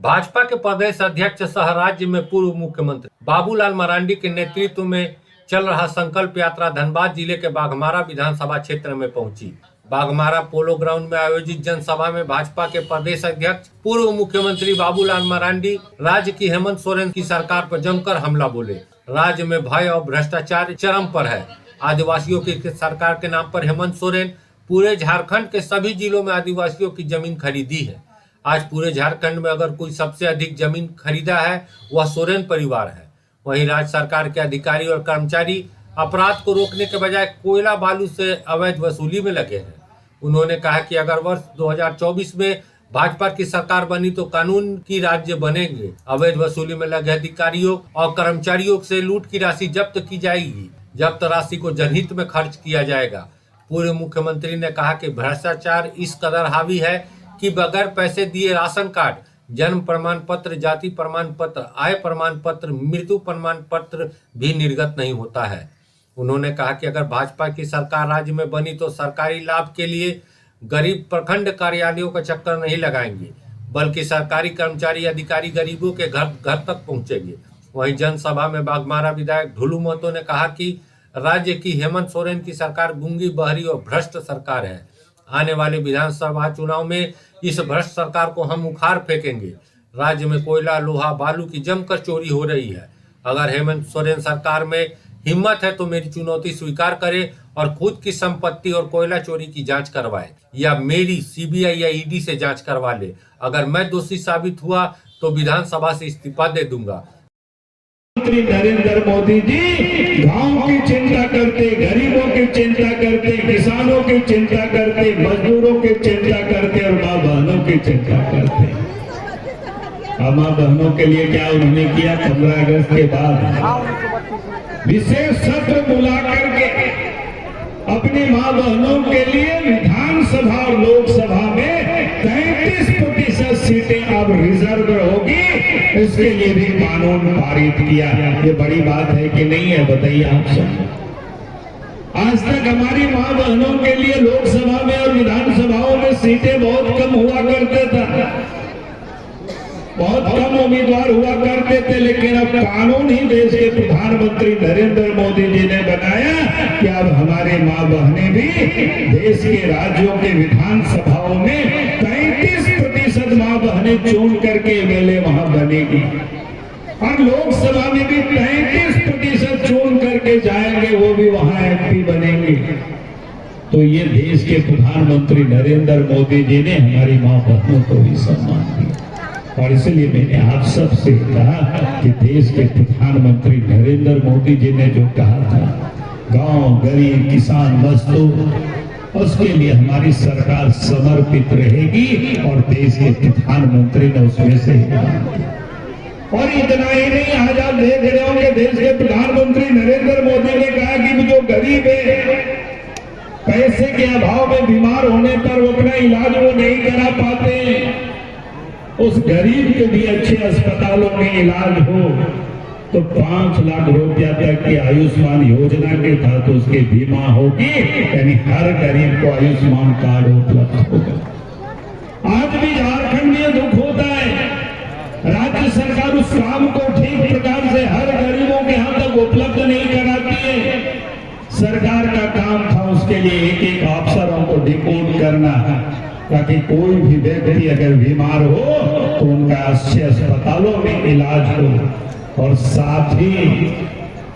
भाजपा के प्रदेश अध्यक्ष सह राज्य में पूर्व मुख्यमंत्री बाबूलाल मरांडी के नेतृत्व में चल रहा संकल्प यात्रा धनबाद जिले के बाघमारा विधानसभा क्षेत्र में पहुंची। बाघमारा पोलो ग्राउंड में आयोजित जनसभा में भाजपा के प्रदेश अध्यक्ष पूर्व मुख्यमंत्री बाबूलाल मरांडी राज्य की हेमंत सोरेन की सरकार पर जमकर हमला बोले। राज्य में भय और भ्रष्टाचार चरम पर है। आदिवासियों की सरकार के नाम पर हेमंत सोरेन पूरे झारखंड के सभी जिलों में आदिवासियों की जमीन खरीदी है। आज पूरे झारखंड में अगर कोई सबसे अधिक जमीन खरीदा है वह सोरेन परिवार है। वहीं राज्य सरकार के अधिकारी और कर्मचारी अपराध को रोकने के बजाय कोयला बालू से अवैध वसूली में लगे हैं। उन्होंने कहा कि अगर वर्ष 2024 में भाजपा की सरकार बनी तो कानून की राज्य बनेंगे। अवैध वसूली में लगे अधिकारियों और कर्मचारियों से लूट की राशि जब्त की जाएगी। जब्त राशि को जनहित में खर्च किया जाएगा। पूर्व मुख्यमंत्री ने कहा कि भ्रष्टाचार इस कदर हावी है कि बगैर पैसे दिए राशन कार्ड, जन्म प्रमाण पत्र, जाति प्रमाण पत्र, आय प्रमाण पत्र, मृत्यु प्रमाण पत्र भी निर्गत नहीं होता है। उन्होंने कहा कि अगर भाजपा की सरकार राज्य में बनी तो सरकारी लाभ के लिए गरीब प्रखंड कार्यालयों का चक्कर नहीं लगाएंगे, बल्कि सरकारी कर्मचारी अधिकारी गरीबों के घर घर तक पहुंचेंगे। वहीं जनसभा में बाघमारा विधायक ढुलू महतो ने कहा कि राज्य की हेमंत सोरेन की सरकार गूंगी, बहरी और भ्रष्ट सरकार है। आने वाले विधानसभा चुनाव में इस भ्रष्ट सरकार को हम उखाड़ फेंकेंगे। राज्य में कोयला, लोहा, बालू की जमकर चोरी हो रही है। अगर हेमंत सोरेन सरकार में हिम्मत है तो मेरी चुनौती स्वीकार करे और खुद की संपत्ति और कोयला चोरी की जांच करवाए या मेरी सीबीआई या ईडी से जांच करवा ले। अगर मैं दोषी साबित हुआ तो विधानसभा से इस्तीफा दे दूंगा। प्रधानमंत्री नरेंद्र मोदी जी गांव की चिंता करते, गरीबों की चिंता करते, किसानों की चिंता करते, मजदूरों की चिंता करते और माँ बहनों की चिंता करते। माँ बहनों के लिए क्या उन्होंने किया? 15 अगस्त के बाद विशेष सत्र बुला करके अपनी माँ बहनों के लिए विधानसभा और लोकसभा में 33% सीटें अब रिजर्व होगी। इसके लिए भी कानून पारित किया। ये बड़ी बात है कि नहीं है? बताइए आप सब। आज तक हमारी माँ बहनों के लिए लोकसभा में और विधानसभाओं में सीटें बहुत कम हुआ करते थे, बहुत कम उम्मीदवार हुआ करते थे। लेकिन अब कानून ही देश के प्रधानमंत्री नरेंद्र मोदी जी ने बनाया कि अब हमारे माँ बहनें भी देश के राज्यों के विधानसभाओं में 33% माँ बहनें चुन करके एमएलए वहां बनेगी और लोकसभा में भी 33% चुन करके जाएंगे, वो भी वहां एमपी बनेंगे। तो ये देश के प्रधानमंत्री नरेंद्र मोदी जी ने हमारी माँ बहनों को भी सम्मान दिया। और इसलिए मैंने आप सबसे कहा कि देश के प्रधानमंत्री नरेंद्र मोदी जी ने जो कहा था गांव, गरीब, किसान, मजदूर, उसके लिए हमारी सरकार समर्पित रहेगी और देश के प्रधानमंत्री ने उसमें से और इतना ही नहीं, आज आप देख रहे होंगे देश के प्रधानमंत्री नरेंद्र मोदी ने कहा कि जो गरीब है, पैसे के अभाव में बीमार होने पर वो अपना इलाज वो नहीं करा पाते, उस गरीब के भी अच्छे अस्पतालों में इलाज हो तो 5 लाख रुपया तक की आयुष्मान योजना के तहत उसके बीमा होगी। यानी हर गरीब को आयुष्मान कार्ड उपलब्ध होगा। आज भी झारखंड में दुख होता है, राज्य सरकार उस काम को ठीक प्रकार से हर गरीबों के यहाँ तक उपलब्ध नहीं कराती है। सरकार का काम था उसके लिए एक एक अफसरों को डिपोर्ट करना ताकि कोई भी व्यक्ति अगर बीमार हो तो उनका अच्छे अस्पतालों में इलाज हो और साथ ही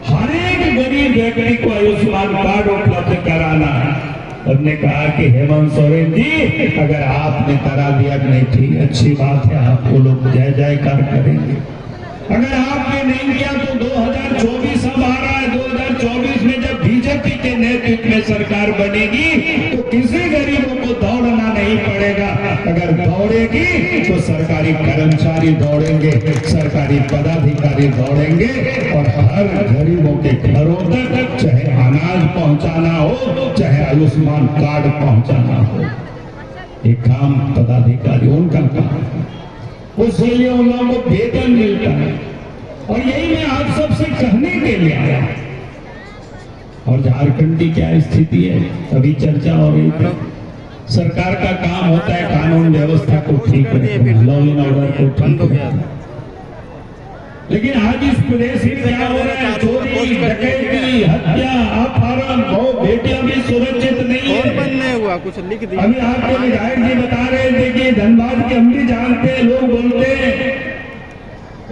हर एक गरीब व्यक्ति को आयुष्मान कार्ड उपलब्ध कराना। हमने कहा कि हेमंत सोरेन जी अगर आपने करा दिया नहीं, ठीक, अच्छी बात है, आपको लोग जय जयकार करेंगे। अगर आपने नहीं किया तो 2024 अब आ रहा है, 2024 में जब बीजेपी के नेतृत्व में सरकार बनेगी तो किसी गरीबों को दौड़ना नहीं पड़ेगा। अगर दौड़ेगी तो सरकारी कर्मचारी दौड़ेंगे, सरकारी पदाधिकारी दौड़ेंगे और हर गरीबों के घरों तक चाहे अनाज पहुंचाना हो, चाहे आयुष्मान कार्ड पहुंचाना हो, ये काम पदाधिकारी उनका काम है। उसके लिए उन लोगों को वेतन मिलता है और यही मैं आप सबसे कहने के लिए आया। और झारखंड की क्या स्थिति है, अभी चर्चा हो रही थी सरकार का काम होता है कानून व्यवस्था को ठीक रखना, लॉ एंड ऑर्डर को ठीक रखना। लेकिन आज इस प्रदेश में क्या हो रहा है? चोरी, डकैती, हत्या, अपहरण, बहुत बेटियां भी सुरक्षित नहीं है। बंद नहीं हुआ, कुछ लिख दिया। अभी आपके विधायक जी बता रहे थे कि धनबाद के हम भी जानते हैं, लोग बोलते हैं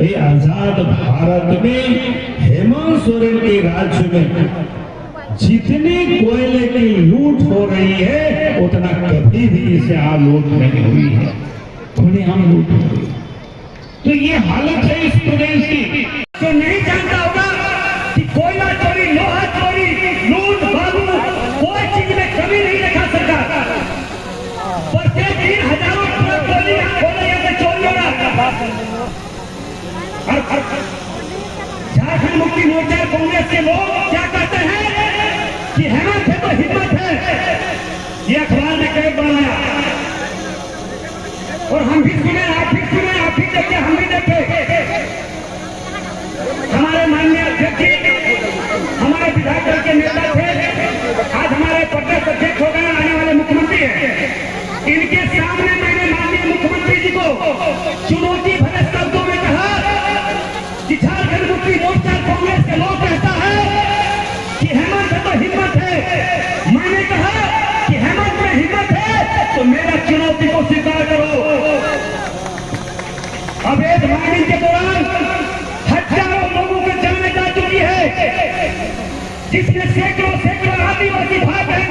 ये आजाद भारत में हेमंत सोरेन के राज्य में जितनी कोयले की लूट हो रही है उतना कभी भी इसे लूट नहीं हुई है, खुलेआम लूट हो रही है। तो ये हालत है इस प्रदेश की। तो नहीं जानता होगा कि कोयला चोरी, लोहा चोरी, लूट बालू, कोई चीज में कमी नहीं रखा सरकार। प्रत्येक दिन हजारों ट्रक खोले से चोरी हो रहा। झारखंड मुक्ति मोर्चा कांग्रेस के लोग क्या कहते हैं कि हेमंत है तो हिम्मत है, ये अखबार ने कई बनाया और हम भी सुने, आप भी सुने, आप भी देखे, हम भी देखे। हमारे माननीय अध्यक्ष जी हमारे विधायक दल के नेता थे, आज हमारे प्रदेश अध्यक्ष हो गए, आने वाले मुख्यमंत्री हैं। इनके सामने मैंने माननीय मुख्यमंत्री जी को चुनौती भरे शब्दों में कहा कि झारखंड मुक्ति मोर्चा कांग्रेस के लोग कहता है कि हेमंत है तो हिम्मत है। मैंने कहा कि हेमंत में हिम्मत है तो मेरा चुनौती को स्वीकार करो। अवैध माइनिंग के दौरान हजारों लोगों की जानें जा चुकी है, जिसमें सैकड़ों आदिवासी भाई बहन